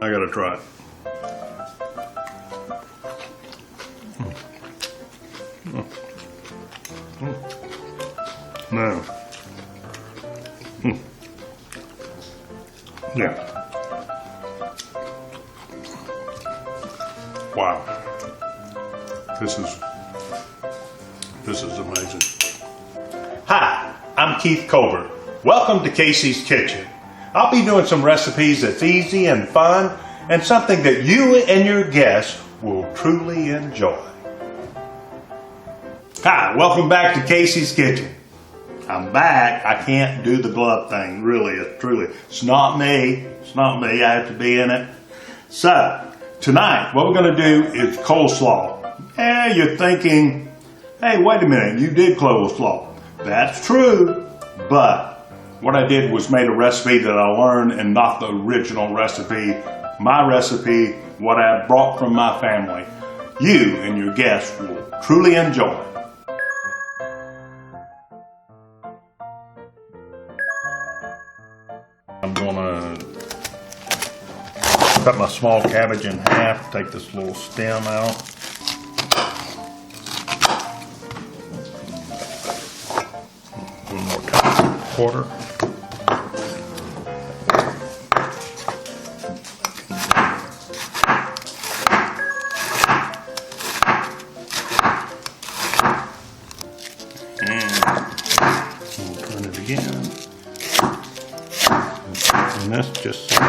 I gotta try it. Man. Yeah. Wow. This is amazing. Hi, I'm Keith Colbert. Welcome to Casey's Kitchen. I'll be doing some recipes that's easy and fun and something that you and your guests will truly enjoy. Hi, welcome back to Casey's Kitchen. I'm back. I can't do the glove thing, really, it's not me. It's not me. I have to be in it. So, tonight, what we're going to do is coleslaw. You're thinking, hey, wait a minute, you did coleslaw. That's true, but what I did was made a recipe that I learned and not the original recipe. My recipe, what I brought from my family. You and your guests will truly enjoy. I'm gonna cut my small cabbage in half, take this little stem out. One more time, quarter. And we'll turn it again. And that's just so I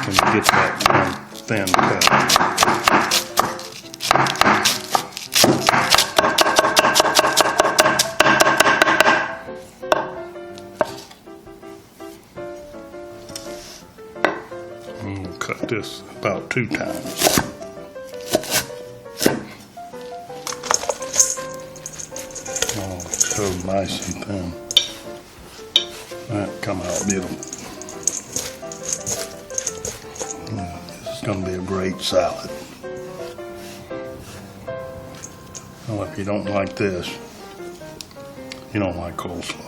can get that thin cut. And we'll cut this about 2 times. Oh, so nice and thin. That come out beautiful. This is going to be a great salad. Well, if you don't like this, you don't like coleslaw.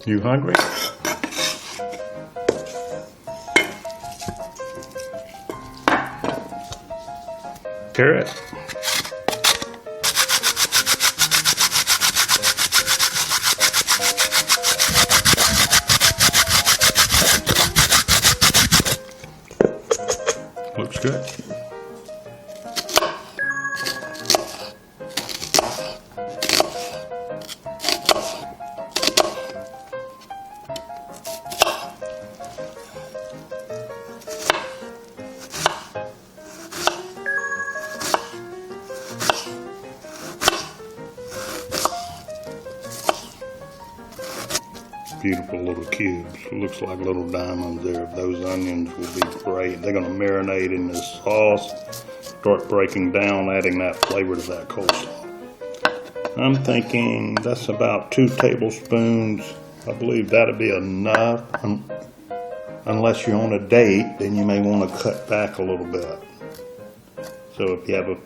You hungry? Carrot. Looks good. Beautiful little cubes. It looks like little diamonds there. Those onions will be great. They're going to marinate in this sauce, start breaking down, adding that flavor to that coleslaw. I'm thinking that's about 2 tablespoons. I believe that'll be enough. Unless you're on a date, then you may want to cut back a little bit. So if you have a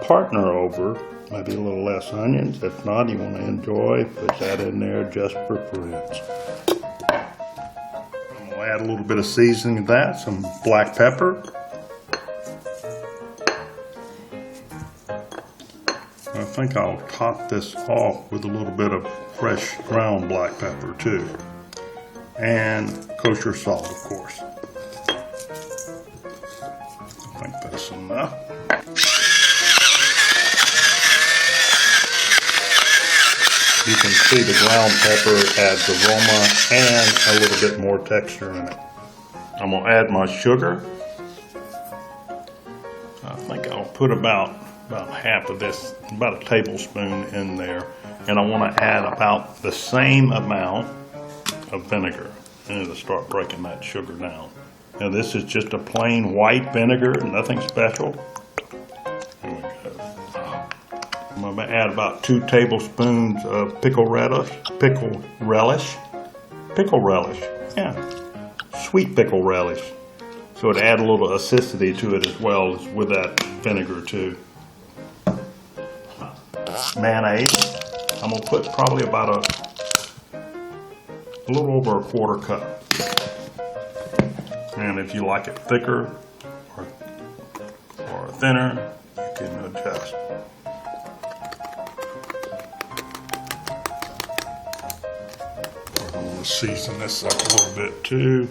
partner over, maybe a little less onions. If not, you want to enjoy, put that in there just for friends. I'm going to add a little bit of seasoning to that, some black pepper. I think I'll top this off with a little bit of fresh ground black pepper too. And kosher salt, of course. I think that's enough. You can see the ground pepper adds aroma and a little bit more texture in it. I'm going to add my sugar. I think I'll put about half of this, about a tablespoon in there. And I want to add about the same amount of vinegar. And it'll start breaking that sugar down. Now this is just a plain white vinegar, nothing special. Here we go. I'm going to add about 2 tablespoons of pickle relish. Yeah. sweet pickle relish. So it add a little acidity to it as well as with that vinegar too. Mayonnaise. I'm gonna put probably about a little over a quarter cup. And if you like it thicker or thinner, you can adjust. I'm gonna season this up a little bit too.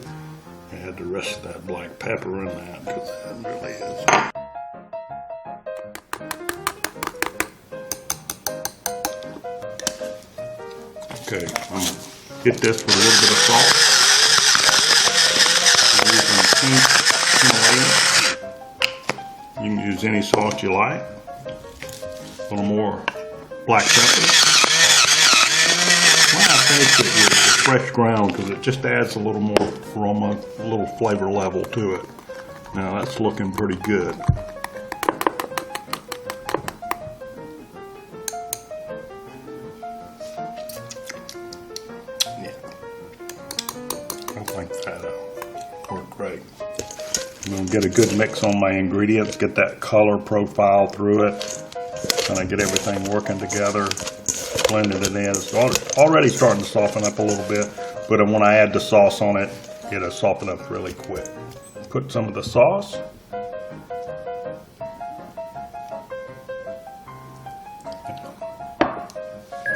Add the rest of that black pepper in that because that really is. Okay, I'm gonna get this with a little bit of salt. I'm using pink Himalayan. You can use any sauce you like. A little more black pepper. Why I taste it with the fresh ground because it just adds a little more aroma, a little flavor level to it. Now that's looking pretty good. I think that'll work great. I'm going to get a good mix on my ingredients, get that color profile through it, and I get everything working together, blended it in. It's already starting to soften up a little bit, but when I add the sauce on it, it'll soften up really quick. Put some of the sauce.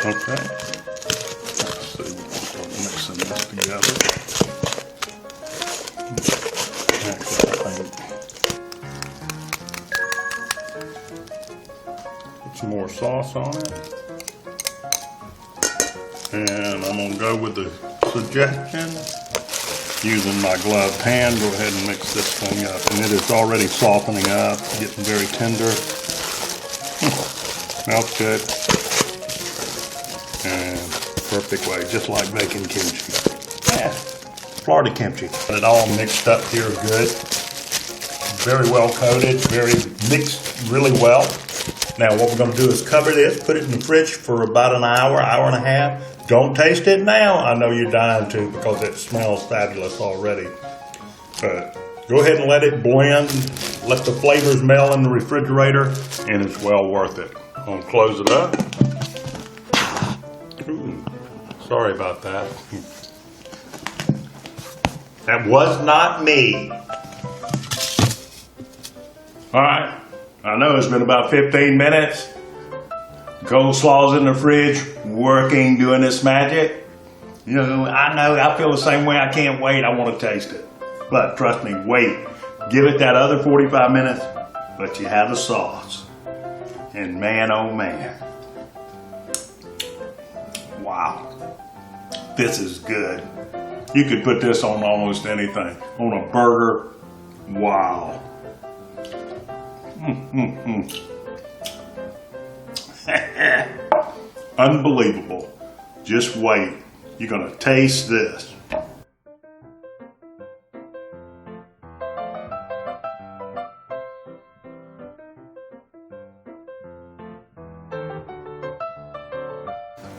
Okay. Let's see, we'll start mixing this together. Put some more sauce on it. And I'm going to go with the suggestion. Using my gloved hand, go ahead and mix this thing up. And it is already softening up, getting very tender. Smells good. And perfect way, just like making kimchi. Yeah, Florida kimchi. Got it all mixed up here good. Very well coated, very mixed really well. Now what we're going to do is cover this, put it in the fridge for about an hour, hour and a half. Don't taste it now. I know you're dying to because it smells fabulous already. But go ahead and let it blend. Let the flavors melt in the refrigerator, and it's well worth it. I'm going to close it up. Ooh, sorry about that. That was not me. All right. I know it's been about 15 minutes. Coleslaw's in the fridge, working, doing its magic. You know, I feel the same way. I can't wait. I want to taste it. But trust me, wait. Give it that other 45 minutes, but you have the sauce. And man, oh man. Wow. This is good. You could put this on almost anything. On a burger. Wow. Unbelievable. Just wait. You're going to taste this.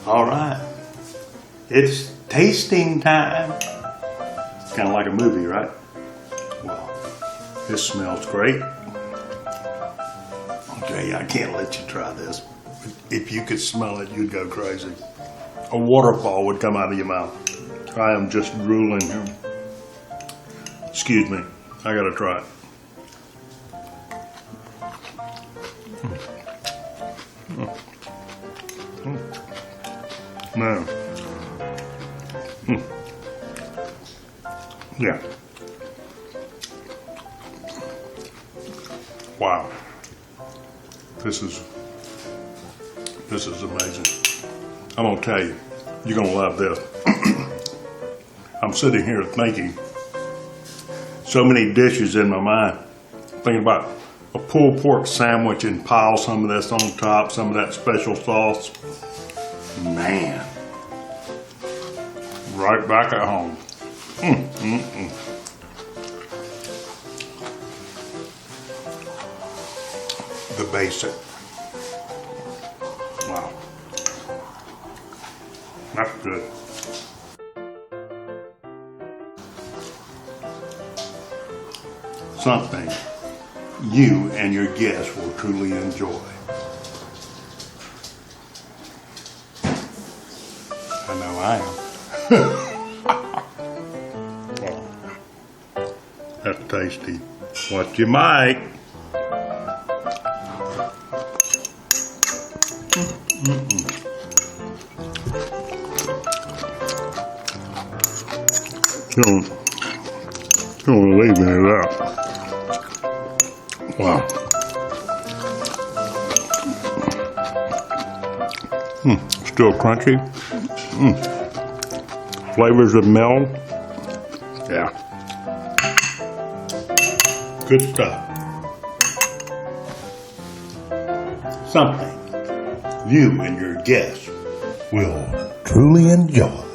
All right. It's tasting time. It's kind of like a movie, right? Well, this smells great. Okay, I can't let you try this. If you could smell it, you'd go crazy. A waterfall would come out of your mouth. I am just drooling here. Excuse me, I gotta try it. Man. Yeah. Wow. This is amazing. I'm gonna tell you, you're gonna love this. I'm sitting here thinking so many dishes in my mind. Thinking about a pulled pork sandwich and pile some of this on top, some of that special sauce. Man, right back at home. The basic. Wow. That's good. something you and your guests will truly enjoy. I know I am. That's tasty. What you make? Don't leave me that. Wow. Still crunchy. Flavors of meld. Yeah. Good stuff. Something you and your guests will truly enjoy.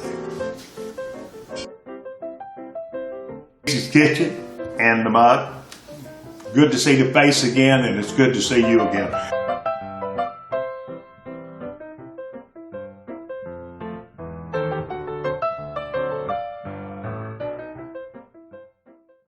Kitchen and the mug. Good to see the face again, and it's good to see you again.